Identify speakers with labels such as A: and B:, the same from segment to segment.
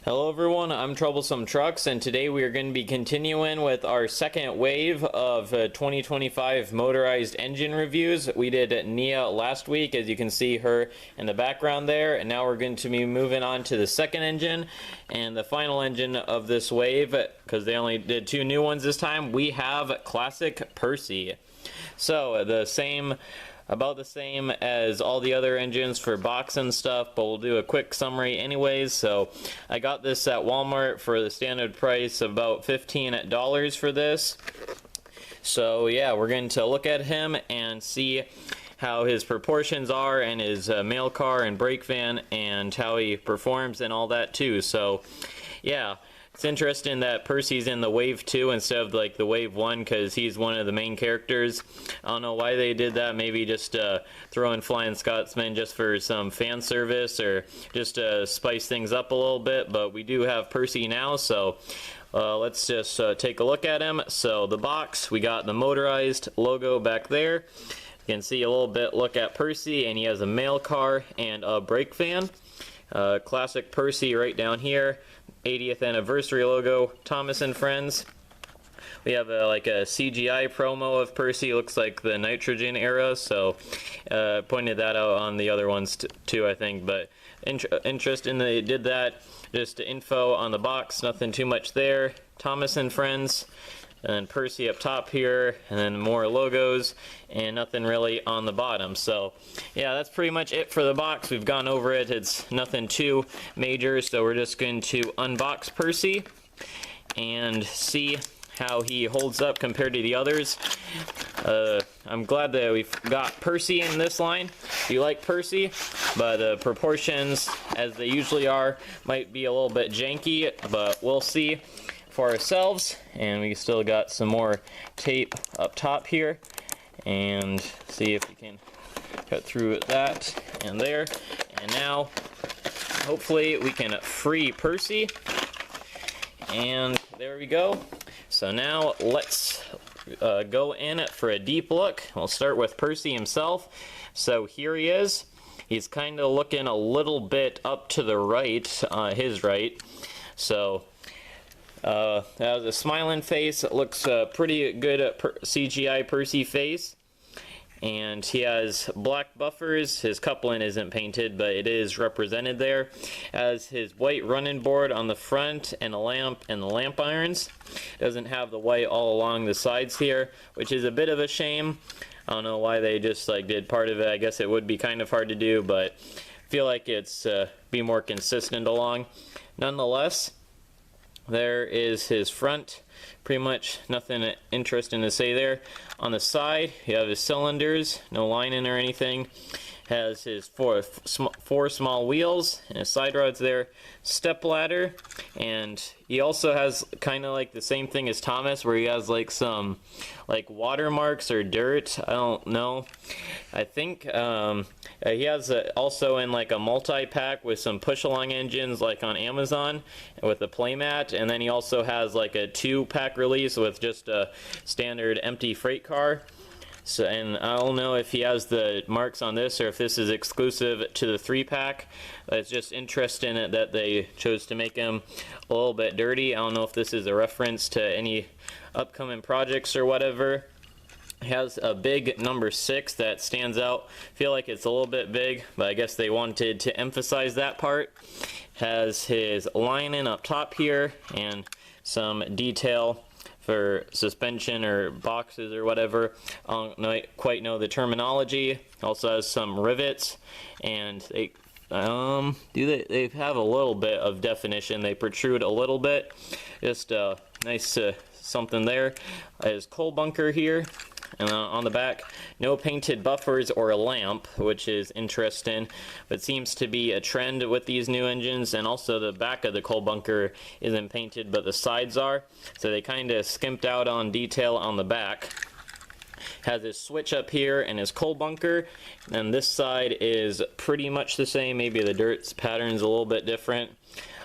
A: Hello everyone, I'm Troublesome Trucks, and today we are going to be continuing with our second wave of 2025 motorized engine reviews. We did Nia last week, as you can see her in the background there, and now we're going to be moving on to the second engine and the final engine of this wave, because they only did two new ones this time. We have Classic Percy. So about the same as all the other engines for box and stuff, but we'll do a quick summary anyways. So I got this at Walmart for the standard price of about $15 for this. So yeah, we're going to look at him and see how his proportions are and his mail car and brake van and how he performs and all that too. So yeah, it's interesting that Percy's in the Wave 2 instead of like the Wave 1, because he's one of the main characters. I don't know why they did that. Maybe just throw in Flying Scotsman just for some fan service, or just spice things up a little bit. But we do have Percy now, so let's just take a look at him. So the box, we got the Motorized logo back there. You can see a little bit look at Percy, and he has a mail car and a brake van. Classic Percy right down here. 80th anniversary logo, Thomas and Friends. We have like a CGI promo of Percy, looks like the nitrogen era, so pointed that out on the other ones too, I think. But interesting they did that. Just info on the box, nothing too much there. Thomas and Friends, and then Percy up top here, and then more logos, and nothing really on the bottom. So yeah, that's pretty much it for the box. We've gone over it. It's nothing too major, so we're just going to unbox Percy and see how he holds up compared to the others. I'm glad that we've got Percy in this line. If you like Percy, but the proportions, as they usually are, might be a little bit janky, but we'll see for ourselves. And we still got some more tape up top here, and see if we can cut through that and there. And now hopefully we can free Percy, and there we go. So now let's go in for a deep look. We'll start with Percy himself. So here he is. He's kind of looking a little bit up to the right, his right. So that was a smiling face. It looks pretty good CGI Percy face. And he has black buffers. His coupling isn't painted, but it is represented there. Has his white running board on the front, and a lamp and the lamp irons. Doesn't have the white all along the sides here, which is a bit of a shame. I don't know why they just like did part of it. I guess it would be kind of hard to do, but I feel like it's be more consistent along. Nonetheless, there is his front. Pretty much nothing interesting to say there. On the side, you have his cylinders, no lining or anything. Has his four small wheels and his side rods there. Step ladder, and he also has kind of like the same thing as Thomas, where he has like some like watermarks or dirt. I don't know. I think he has also in like a multi-pack with some push-along engines like on Amazon with a playmat, and then he also has like a 2-pack release with just a standard empty freight car. So, and I don't know if he has the marks on this or if this is exclusive to the 3-pack. It's just interesting that they chose to make him a little bit dirty. I don't know if this is a reference to any upcoming projects or whatever. He has a big number 6 that stands out. I feel like it's a little bit big, but I guess they wanted to emphasize that part. Has his lining up top here and some detail for suspension or boxes or whatever. I don't quite know the terminology. Also has some rivets, and they they have a little bit of definition. They protrude a little bit. Just nice something there. His coal bunker here. And on the back, no painted buffers or a lamp, which is interesting, but seems to be a trend with these new engines. And also the back of the coal bunker isn't painted, but the sides are, so they kind of skimped out on detail on the back. Has his switch up here and his coal bunker, and this side is pretty much the same. Maybe the dirt pattern's a little bit different.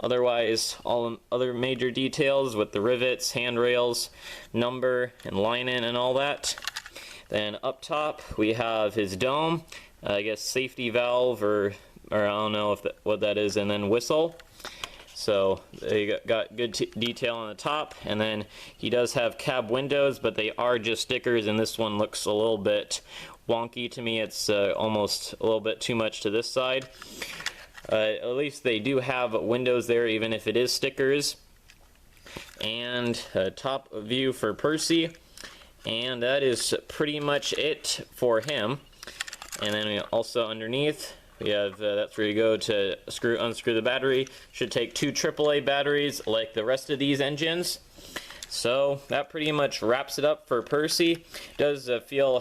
A: Otherwise, all other major details with the rivets, handrails, number, and lining and all that. Then up top, we have his dome, I guess safety valve, or I don't know if what that is, and then whistle. So they got good detail on the top, and then he does have cab windows, but they are just stickers, and this one looks a little bit wonky to me. It's almost a little bit too much to this side. At least they do have windows there, even if it is stickers. And top view for Percy, and that is pretty much it for him. And then we also underneath we have that's where you go to unscrew the battery. Should take 2 AAA batteries like the rest of these engines. So that pretty much wraps it up for Percy. Does feel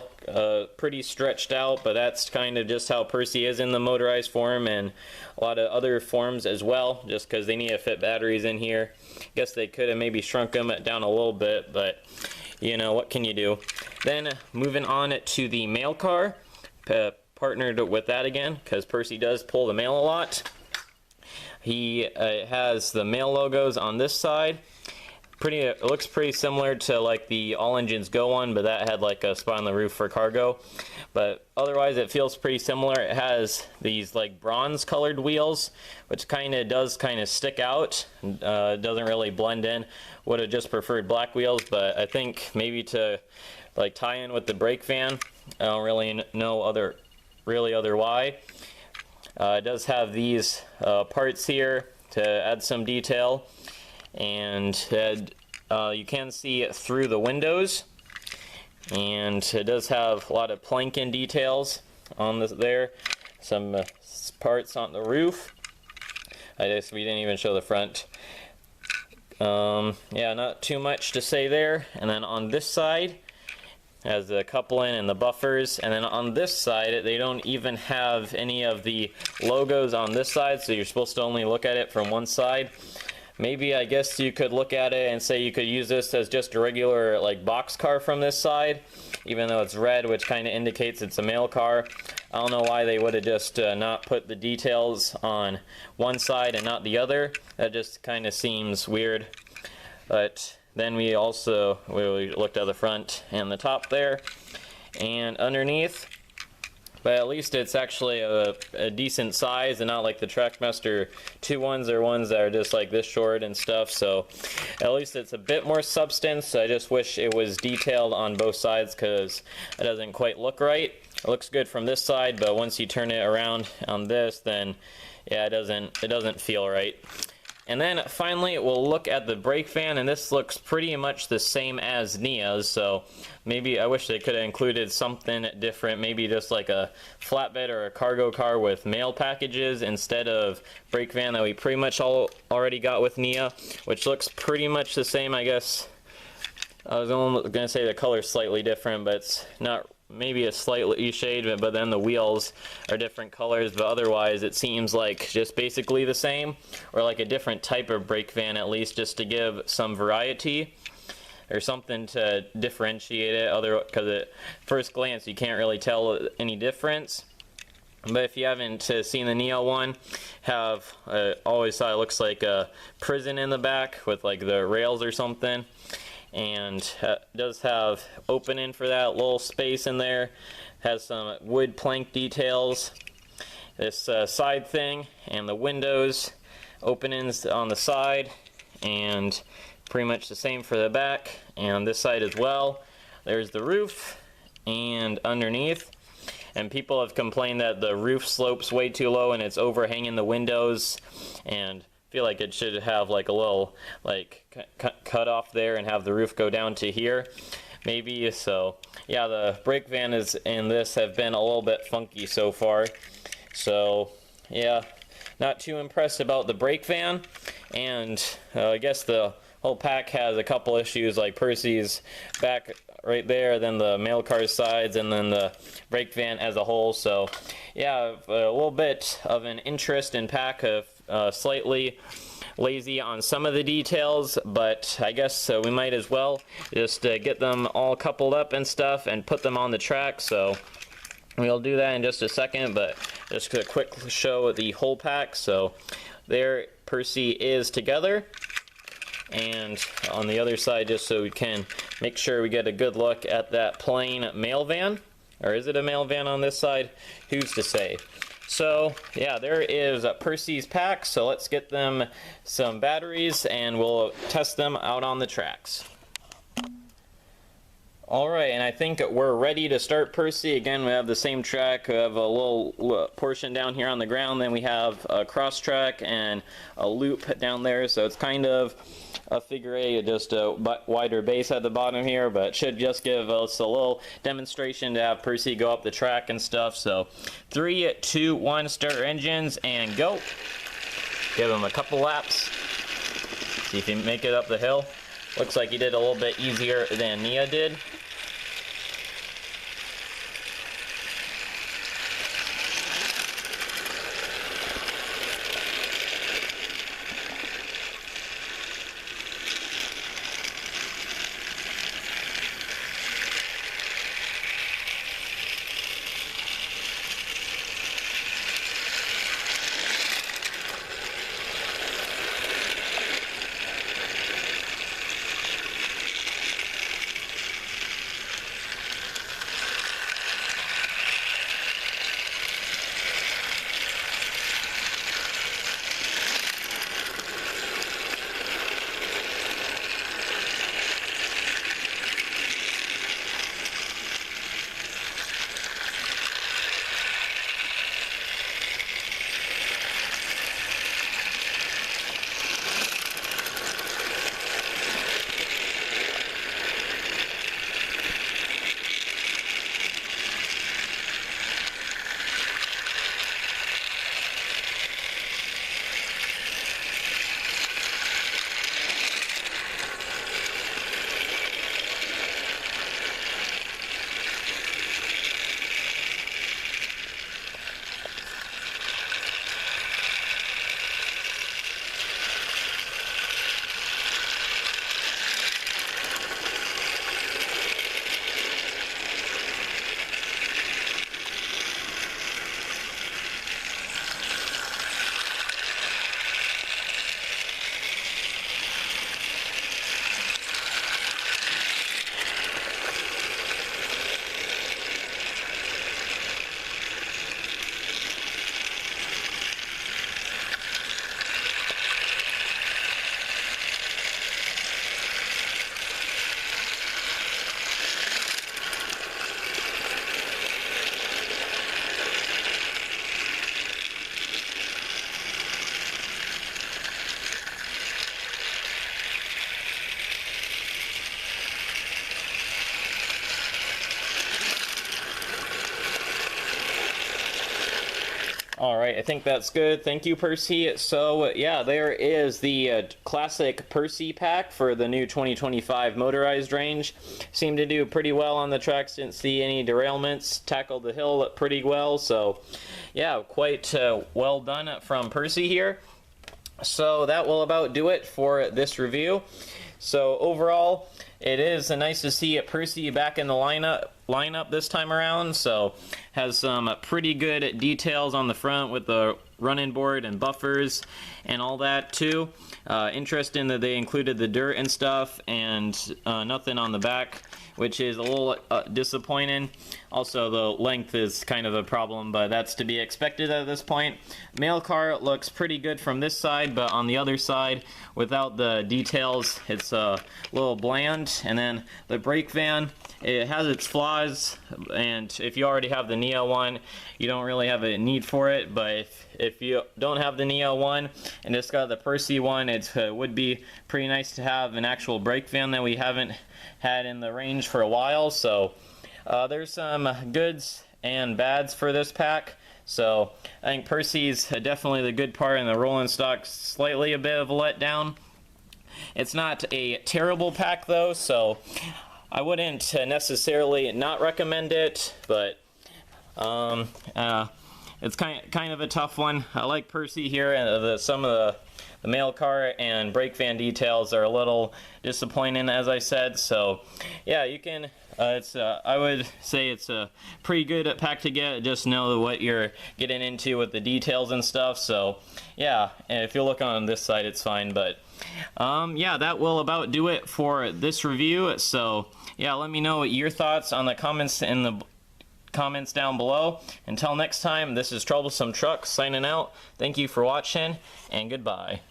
A: pretty stretched out, but that's kind of just how Percy is in the motorized form, and a lot of other forms as well, just because they need to fit batteries in here. Guess they could have maybe shrunk them down a little bit, but you know, what can you do? Then moving on to the mail car, partnered with that again, because Percy does pull the mail a lot. He has the mail logos on this side. It looks pretty similar to like the All Engines Go one, but that had like a spot on the roof for cargo. But otherwise it feels pretty similar. It has these like bronze colored wheels, which does stick out. Doesn't really blend in. Would have just preferred black wheels, but I think maybe to like tie in with the brake van. I don't really know other why. It does have these parts here to add some detail, and you can see it through the windows, and it does have a lot of planking details on there. Some parts on the roof. I guess we didn't even show the front. Yeah, not too much to say there. And then on this side has the coupling and the buffers, and then on this side they don't even have any of the logos on this side, so you're supposed to only look at it from one side. Maybe I guess you could look at it and say you could use this as just a regular like box car from this side, even though it's red, which kind of indicates it's a mail car. I don't know why they would have just not put the details on one side and not the other. That just kind of seems weird. But then we looked at the front and the top there, and underneath. But at least it's actually a decent size, and not like the Trackmaster 2 ones or ones that are just like this short and stuff. So at least it's a bit more substance. I just wish it was detailed on both sides, because it doesn't quite look right. It looks good from this side, but once you turn it around on this, then yeah, it doesn't feel right. And then finally we'll look at the brake van, and this looks pretty much the same as Nia's, so maybe I wish they could have included something different, maybe just like a flatbed or a cargo car with mail packages instead of brake van that we pretty much already got with Nia, which looks pretty much the same. I guess I was almost going to say the color's slightly different, but it's not. Maybe a slightly shade, but then the wheels are different colors, but otherwise it seems like just basically the same, or like a different type of brake van at least, just to give some variety or something to differentiate it, because at first glance you can't really tell any difference. But if you haven't seen the Neo one, always thought it looks like a prison in the back with like the rails or something. And does have opening for that little space in there. Has some wood plank details. This side thing, and the windows openings on the side, and pretty much the same for the back, and this side as well. There's the roof and underneath. And people have complained that the roof slopes way too low and it's overhanging the windows, and feel like it should have like a little like cut off there and have the roof go down to here maybe. So yeah, the brake van in this have been a little bit funky so far, so yeah, not too impressed about the brake van. And I guess the whole pack has a couple issues, like Percy's back right there, then the mail car sides, and then the brake van as a whole. So yeah, a little bit of an interest in pack, of slightly lazy on some of the details, but I guess we might as well just get them all coupled up and stuff and put them on the track. So we'll do that in just a second, but just a quick show of the whole pack. So there Percy is together, and on the other side, just so we can make sure we get a good look at that plain mail van. Or is it a mail van on this side? Who's to say? So yeah, there is Percy's pack, so let's get them some batteries and we'll test them out on the tracks. Alright, and I think we're ready to start Percy. Again, we have the same track. We have a little portion down here on the ground, then we have a cross track and a loop down there, so it's kind of a figure eight, just a wider base at the bottom here, but should just give us a little demonstration to have Percy go up the track and stuff. So 3, 2, 1, start engines and go. Give him a couple laps, see if he can make it up the hill. Looks like he did a little bit easier than Nia did. Alright, I think that's good. Thank you, Percy. So, yeah, there is the classic Percy pack for the new 2025 motorized range. Seemed to do pretty well on the tracks, didn't see any derailments, tackled the hill pretty well, so yeah, quite well done from Percy here. So that will about do it for this review. So overall, it is nice to see Percy back in the lineup this time around. So has some pretty good details on the front with the running board and buffers and all that too. Interesting that they included the dirt and stuff and nothing on the back, which is a little disappointing. Also, the length is kind of a problem, but that's to be expected at this point. Mail car looks pretty good from this side, but on the other side, without the details, it's a little bland. And then the brake van, it has its flaws, and if you already have the Neo one, you don't really have a need for it. But if you don't have the Neo one and just got the Percy one, it would be pretty nice to have an actual brake van that we haven't had in the range for a while. So there's some goods and bads for this pack. So I think Percy's definitely the good part, and the rolling stock slightly a bit of a letdown. It's not a terrible pack though, so I wouldn't necessarily not recommend it, but it's kind of a tough one. I like Percy here, and some of the mail car and brake van details are a little disappointing, as I said. So yeah, you can I would say it's a pretty good pack to get. Just know what you're getting into with the details and stuff. So yeah, and if you look on this side, it's fine. But yeah, that will about do it for this review. So yeah, let me know your thoughts on the comments in the comments down below. Until next time, this is Troublesome Truck signing out. Thank you for watching, and goodbye.